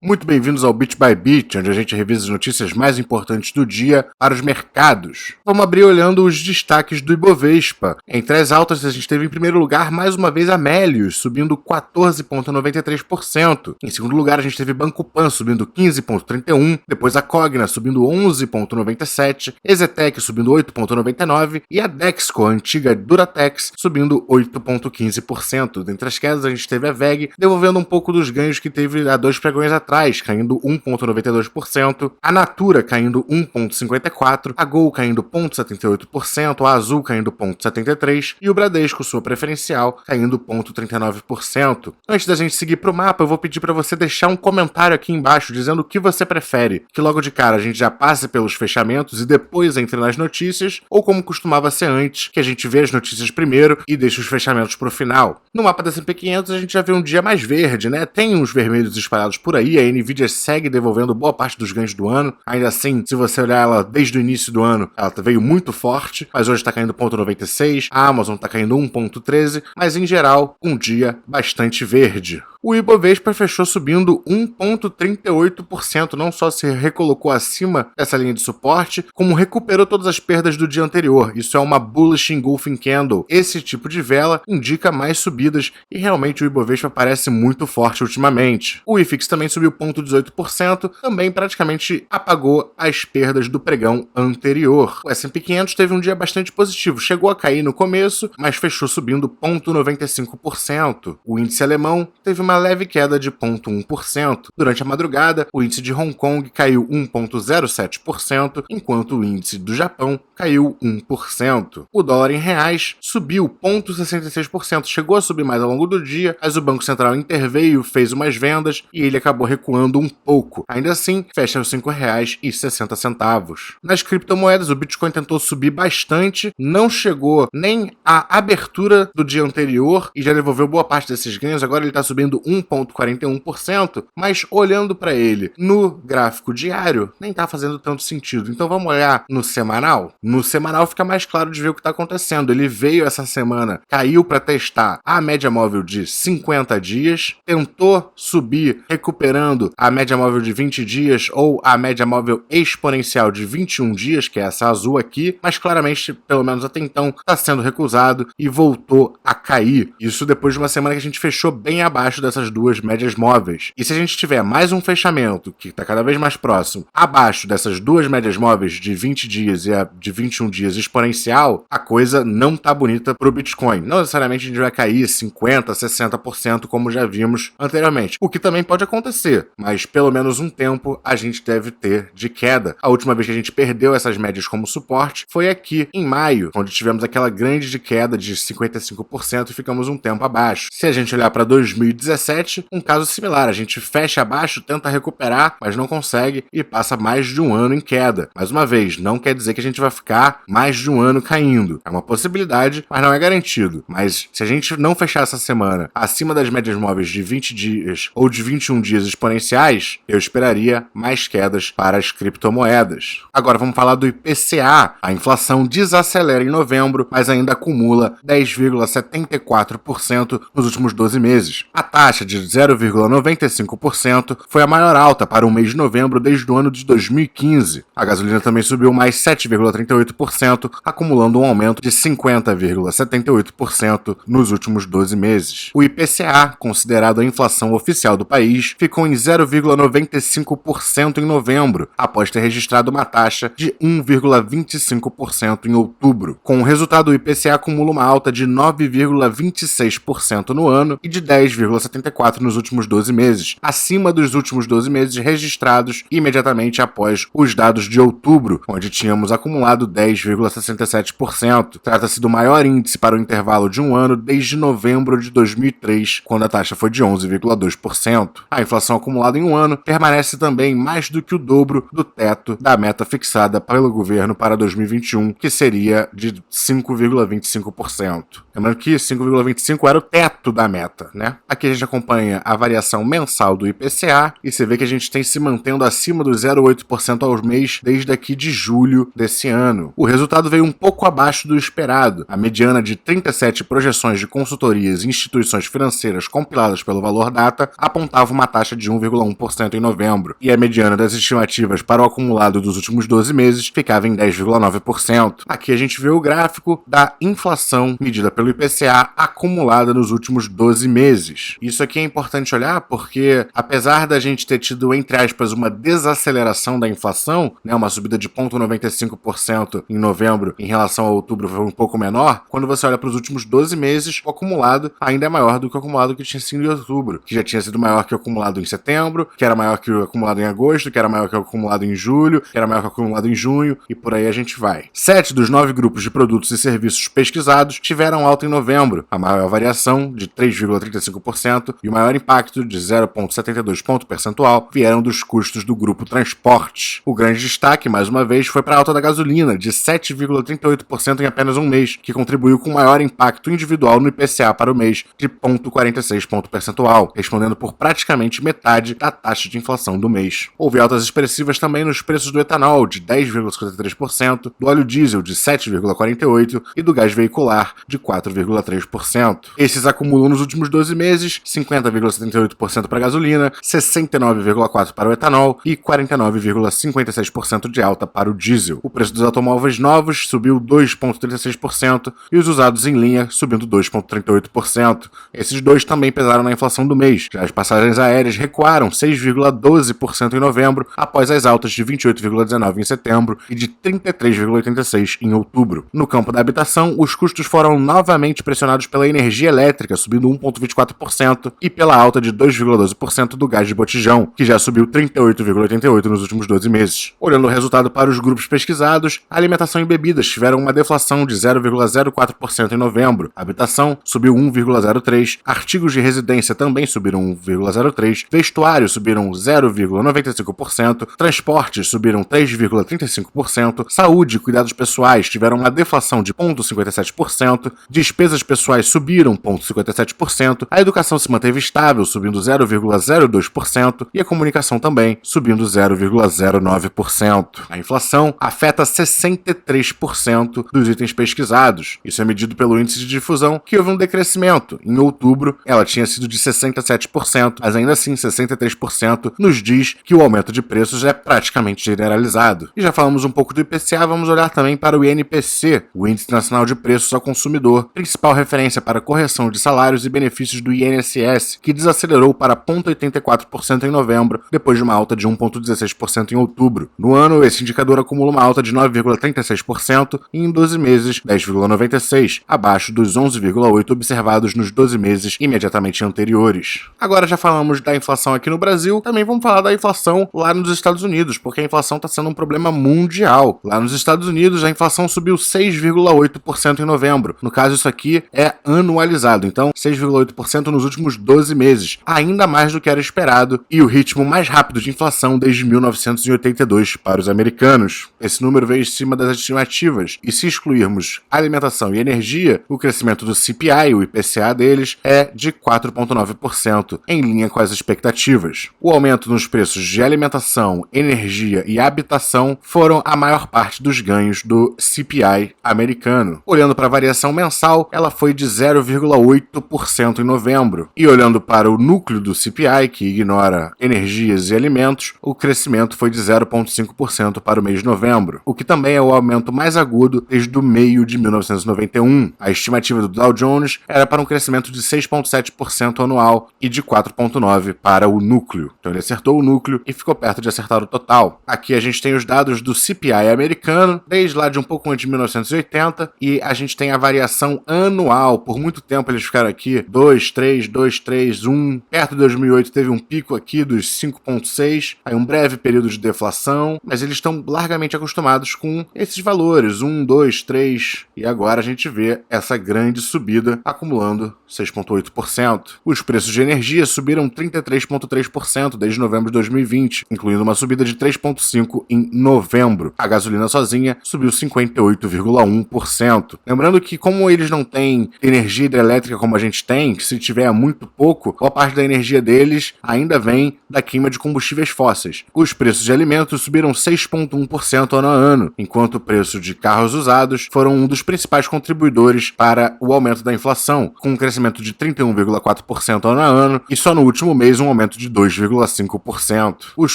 Muito bem-vindos ao Bit by Bit, onde a gente revisa as notícias mais importantes do dia para os mercados. Vamos abrir olhando os destaques do Ibovespa. Entre as altas, a gente teve em primeiro lugar, mais uma vez, a Melius, subindo 14,93%. Em segundo lugar, a gente teve Banco Pan, subindo 15,31%. Depois a Cogna, subindo 11,97%. Ezetec, subindo 8,99%. E a Dexco, a antiga Duratex, subindo 8,15%. Dentre as quedas, a gente teve a VEG, devolvendo um pouco dos ganhos que teve há 2 pregões atrás, caindo 1,92%, a Natura caindo 1,54%, a Gol caindo 0,78%, a Azul caindo 0,73% e o Bradesco, sua preferencial, caindo 0,39%. Antes da gente seguir para o mapa, eu vou pedir para você deixar um comentário aqui embaixo dizendo o que você prefere, que logo de cara a gente já passe pelos fechamentos e depois entre nas notícias, ou como costumava ser antes, que a gente vê as notícias primeiro e deixa os fechamentos para o final. No mapa da S&P 500 a gente já vê um dia mais verde, né? Tem uns vermelhos espalhados por aí, a Nvidia segue devolvendo boa parte dos ganhos do ano. Ainda assim, se você olhar ela desde o início do ano, ela veio muito forte, mas hoje está caindo 0,96%, a Amazon está caindo 1,13%, mas em geral, um dia bastante verde. O Ibovespa fechou subindo 1,38%, não só se recolocou acima dessa linha de suporte, como recuperou todas as perdas do dia anterior. Isso é uma bullish engulfing candle. Esse tipo de vela indica mais subidas e realmente o Ibovespa parece muito forte ultimamente. O IFIX também subiu 0,18%, também praticamente apagou as perdas do pregão anterior. O S&P 500 teve um dia bastante positivo, chegou a cair no começo, mas fechou subindo 0,95%. O índice alemão teve uma leve queda de 0,1%. Durante a madrugada, o índice de Hong Kong caiu 1,07%, enquanto o índice do Japão caiu 1%. O dólar em reais subiu 0,66%, chegou a subir mais ao longo do dia, mas o Banco Central interveio, fez umas vendas e ele acabou recuando um pouco. Ainda assim, fecha aos R$ 5,60. Nas criptomoedas, o Bitcoin tentou subir bastante, não chegou nem à abertura do dia anterior e já devolveu boa parte desses ganhos. Agora ele está subindo 1,41%, mas olhando para ele no gráfico diário, nem está fazendo tanto sentido. Então vamos olhar no semanal? No semanal fica mais claro de ver o que está acontecendo. Ele veio essa semana, caiu para testar a média móvel de 50 dias, tentou subir recuperando a média móvel de 20 dias ou a média móvel exponencial de 21 dias, que é essa azul aqui, mas claramente, pelo menos até então, está sendo recusado e voltou a cair. Isso depois de uma semana que a gente fechou bem abaixo dessas duas médias móveis. E se a gente tiver mais um fechamento, que está cada vez mais próximo, abaixo dessas duas médias móveis de 20 dias e a de 21 dias exponencial, a coisa não tá bonita pro Bitcoin. Não necessariamente a gente vai cair 50%, 60% como já vimos anteriormente. O que também pode acontecer, mas pelo menos um tempo a gente deve ter de queda. A última vez que a gente perdeu essas médias como suporte foi aqui em maio, onde tivemos aquela grande de queda de 55% e ficamos um tempo abaixo. Se a gente olhar para 2017, um caso similar, a gente fecha abaixo, tenta recuperar, mas não consegue e passa mais de um ano em queda. Mais uma vez, não quer dizer que a gente vai ficar mais de um ano caindo. É uma possibilidade, mas não é garantido. Mas se a gente não fechar essa semana acima das médias móveis de 20 dias ou de 21 dias exponenciais, eu esperaria mais quedas para as criptomoedas. Agora vamos falar do IPCA. A inflação desacelera em novembro, mas ainda acumula 10,74% nos últimos 12 meses. A taxa de 0,95% foi a maior alta para o mês de novembro desde o ano de 2015. A gasolina também subiu mais 7,38%, acumulando um aumento de 50,78% nos últimos 12 meses. O IPCA, considerado a inflação oficial do país, ficou em 0,95% em novembro, após ter registrado uma taxa de 1,25% em outubro. Com o resultado, o IPCA acumula uma alta de 9,26% no ano e de 10,74% nos últimos 12 meses, acima dos últimos 12 meses registrados imediatamente após os dados de outubro, onde tínhamos acumulado 10,67%. Trata-se do maior índice para o intervalo de um ano desde novembro de 2003, quando a taxa foi de 11,2%. A inflação acumulada em um ano permanece também mais do que o dobro do teto da meta fixada pelo governo para 2021, que seria de 5,25%. Lembrando que 5,25% era o teto da meta, né? Aqui a gente acompanha a variação mensal do IPCA e você vê que a gente tem se mantendo acima dos 0,8% ao mês desde aqui de julho desse ano. O resultado veio um pouco abaixo do esperado. A mediana de 37 projeções de consultorias e instituições financeiras compiladas pelo Valor Data apontava uma taxa de 1,1% em novembro, e a mediana das estimativas para o acumulado dos últimos 12 meses ficava em 10,9%. Aqui a gente vê o gráfico da inflação medida pelo IPCA acumulada nos últimos 12 meses. Isso aqui é importante olhar porque, apesar da gente ter tido, entre aspas, uma desaceleração da inflação, né, uma subida de 0,95% em novembro em relação a outubro foi um pouco menor, quando você olha para os últimos 12 meses, o acumulado ainda é maior do que o acumulado que tinha sido em outubro, que já tinha sido maior que o acumulado em setembro, que era maior que o acumulado em agosto, que era maior que o acumulado em julho, que era maior que o acumulado em junho, e por aí a gente vai. 7 dos 9 grupos de produtos e serviços pesquisados tiveram alta em novembro, a maior variação, de 3,35%, e o maior impacto, de 0,72 ponto percentual, vieram dos custos do grupo transporte. O grande destaque, mais uma vez, foi para a alta da gasolina, de 7,38% em apenas um mês, que contribuiu com maior impacto individual no IPCA para o mês, de 0,46 ponto percentual, respondendo por praticamente metade da taxa de inflação do mês. Houve altas expressivas também nos preços do etanol, de 10,53%, do óleo diesel, de 7,48% e do gás veicular, de 4,3%. Esses acumulam nos últimos 12 meses 50,78% para a gasolina, 69,4% para o etanol e 49,56% de alta para o diesel. O preço dos automóveis novos subiu 2,36% e os usados em linha subindo 2,38%. Esses dois também pesaram na inflação do mês. Já as passagens aéreas recuaram 6,12% em novembro, após as altas de 28,19% em setembro e de 33,86% em outubro. No campo da habitação, os custos foram novamente pressionados pela energia elétrica, subindo 1,24%, e pela alta de 2,12% do gás de botijão, que já subiu 38,88% nos últimos 12 meses. Olhando o resultado para os grupos pesquisados, a alimentação e bebidas tiveram uma deflação de 0,04% em novembro, a habitação subiu 1,03%, artigos de residência também subiram 1,03%, vestuário subiram 0,95%, transportes subiram 3,35%, saúde e cuidados pessoais tiveram uma deflação de 0,57%, despesas pessoais subiram 0,57%, a educação se manteve estável, subindo 0,02%, e a comunicação também, subindo 0,09%. A inflação afeta 63% dos itens pesquisados. Isso é medido pelo índice de difusão, que houve um decrescimento. Em outubro, ela tinha sido de 67%, mas ainda assim 63% nos diz que o aumento de preços é praticamente generalizado. E já falamos um pouco do IPCA, vamos olhar também para o INPC, o Índice Nacional de Preços ao Consumidor, principal referência para a correção de salários e benefícios do INSS, que desacelerou para 0,84% em novembro, depois de uma alta de 1,16% em outubro. No ano, esse indicador acumula uma alta de 9,36% e em 12 meses, 10,96%, abaixo dos 11,8% observados nos 12 meses imediatamente anteriores. Agora já falamos da inflação aqui no Brasil, também vamos falar da inflação lá nos Estados Unidos, porque a inflação está sendo um problema mundial. Lá nos Estados Unidos, a inflação subiu 6,8% em novembro. No caso, isso aqui é anualizado, então 6,8% nos últimos 12 meses, ainda mais do que era esperado, e o ritmo mais rápido de inflação desde 1982 para os americanos. Esse número veio em cima das estimativas, e se excluirmos alimentação e energia, o crescimento do CPI, o IPCA deles, é de 4,9%, em linha com as expectativas. O aumento nos preços de alimentação, energia e habitação foram a maior parte dos ganhos do CPI americano. Olhando para a variação mensal, ela foi de 0,8% em novembro. E olhando para o núcleo do CPI, que ignora energias e alimentos, o crescimento foi de 0,5% para o mês de novembro, o que também é o aumento mais agudo desde o meio de 1991. A estimativa do Dow Jones era para um crescimento de 6,7% anual e de 4,9% para o núcleo. Então ele acertou o núcleo e ficou perto de acertar o total. Aqui a gente tem os dados do CPI americano, desde lá de um pouco antes de 1980, e a gente tem a variação anual. Por muito tempo eles ficaram aqui 2, 3, 2, 3, 1. Perto de 2008 teve um pico aqui dos 5,6, aí um breve período de deflação, mas eles estão largamente acostumados com esses valores, 1, 2, 3, e agora a gente vê essa grande subida acumulando 6,8%. Os preços de energia subiram 33,3% desde novembro de 2020, incluindo uma subida de 3,5% em novembro. A gasolina sozinha subiu 58,1%. Lembrando que, como eles não têm energia hidrelétrica como a gente tem, que se tiver muito pouco, boa parte da energia deles ainda vem da queima de combustíveis fósseis. Os preços de alimentos subiram 6,1% ano a ano, enquanto o preço de carros usados foram um dos principais contribuidores para o aumento da inflação, com um crescimento de 31,4% ano a ano e só no último mês um aumento de 2,5%. Os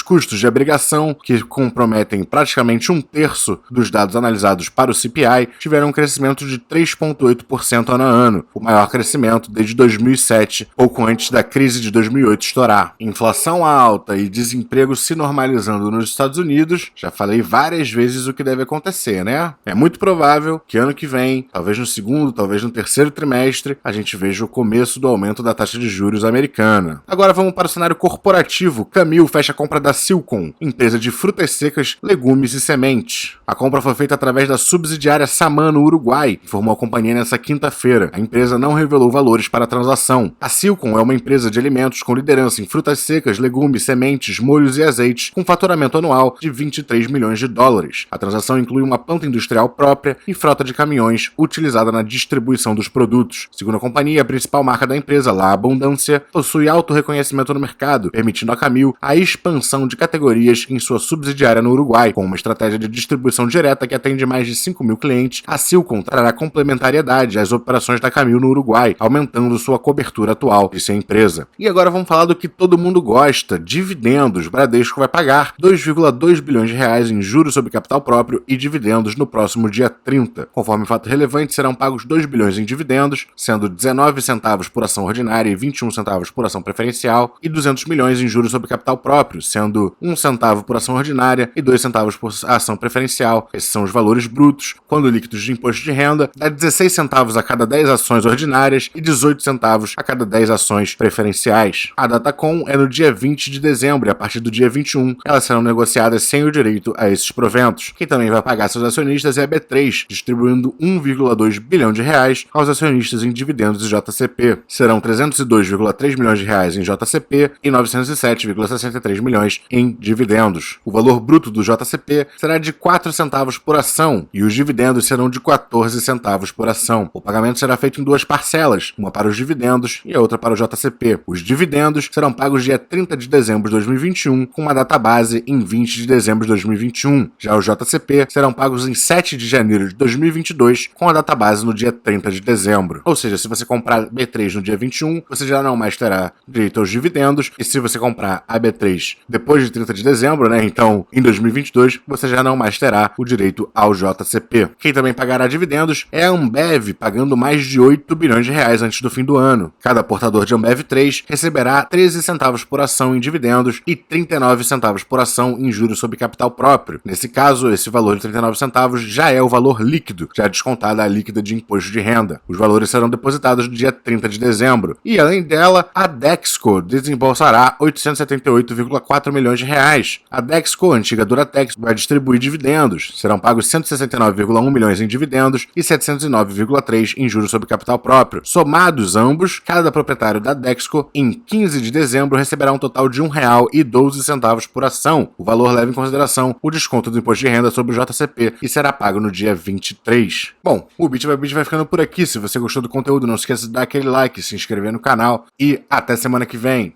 custos de abrigação, que comprometem praticamente um terço dos dados analisados para o CPI, tiveram um crescimento de 3,8% ano a ano, o maior crescimento desde 2007, pouco antes da crise de 2008 estourar. Inflação alta e desemprego se normalizando nos Estados Unidos, já falei várias vezes o que deve acontecer, né? É muito provável que ano que vem, talvez no segundo, talvez no terceiro trimestre, a gente veja o começo do aumento da taxa de juros americana. Agora vamos para o cenário corporativo. Camil fecha a compra da Silcom, empresa de frutas secas, legumes e sementes. A compra foi feita através da subsidiária Saman no Uruguai, informou a companhia nessa quinta-feira. A empresa não revelou valores para a transação. A Silcom é uma empresa de alimentos com liderança em frutas secas, legumes, sementes, molhos e azeites, com faturamento anual de 23 milhões de dólares. A transação inclui uma planta industrial própria e frota de caminhões utilizada na distribuição dos produtos. Segundo a companhia, a principal marca da empresa, La Abundância, possui alto reconhecimento no mercado, permitindo a Camil a expansão de categorias em sua subsidiária no Uruguai. Com uma estratégia de distribuição direta que atende mais de 5 mil clientes, a Silcom trará complementariedade às operações da Camil no Uruguai, aumentando sua cobertura atual, disse a empresa. E agora vamos falar do que todo mundo gosta: dividendos. Bradesco vai pagar 2,2 bilhões de reais em juros sobre capital próprio e dividendos no próximo dia 30. Conforme fato relevante, serão pagos 2 bilhões em dividendos, sendo 19 centavos por ação ordinária e 21 centavos por ação preferencial, e 200 milhões em juros sobre capital próprio, sendo 1 centavo por ação ordinária e 2 centavos por ação preferencial. Esses são os valores brutos. Quando líquidos de imposto de renda, dá 16 centavos a cada 10 ações ordinárias e 18 centavos a cada 10 ações preferenciais. A Datacom é no dia 20 de dezembro e a partir do dia 21 elas serão negociadas sem o direito a esses proventos. Quem também vai pagar seus acionistas é a B3, distribuindo 1,2 bilhão de reais aos acionistas em dividendos de JCP. Serão 302,3 milhões de reais em JCP e 907,63 milhões em dividendos. O valor bruto do JCP será de 4 centavos por ação e os dividendos serão de 14 centavos por ação. O pagamento será feito em 2 parcelas, uma para os dividendos e a outra para o JCP. Os dividendos serão pagos dia 30 de dezembro de 2021, com uma data base em 20 de dezembro de 2021. Já os JCP serão pagos em 7 de janeiro de 2022, com a data base no dia 30 de dezembro. Ou seja, se você comprar B3 no dia 21, você já não mais terá direito aos dividendos, e se você comprar a B3 depois de 30 de dezembro, né, então em 2022, você já não mais terá o direito ao JCP. Quem também pagará dividendos é a Ambev, pagando mais de 8 bilhões de reais antes do fim do ano. Cada portador de Ambev 3 receberá 13 centavos por ação em dividendos e 39 centavos por ação em juros sobre capital próprio. Nesse caso, esse valor de 39 centavos já é o valor líquido, já descontada a líquida de imposto de renda. Os valores serão depositados no dia 30 de dezembro. E, além dela, a Dexco desembolsará 878,4 milhões de reais. A Dexco, antiga Duratex, vai distribuir dividendos. Serão pagos 169,1 milhões em dividendos e 709,3 em juros sobre capital próprio. Somados ambos, cada proprietário da Dexco, em 15 de dezembro, receberá um total de R$ 1,12 por ação. O valor leva em consideração o desconto do imposto de renda sobre o JCP e será pago no dia 23. Bom, o Bit vai ficando por aqui. Se você gostou do conteúdo, não esqueça de dar aquele like, se inscrever no canal e até semana que vem.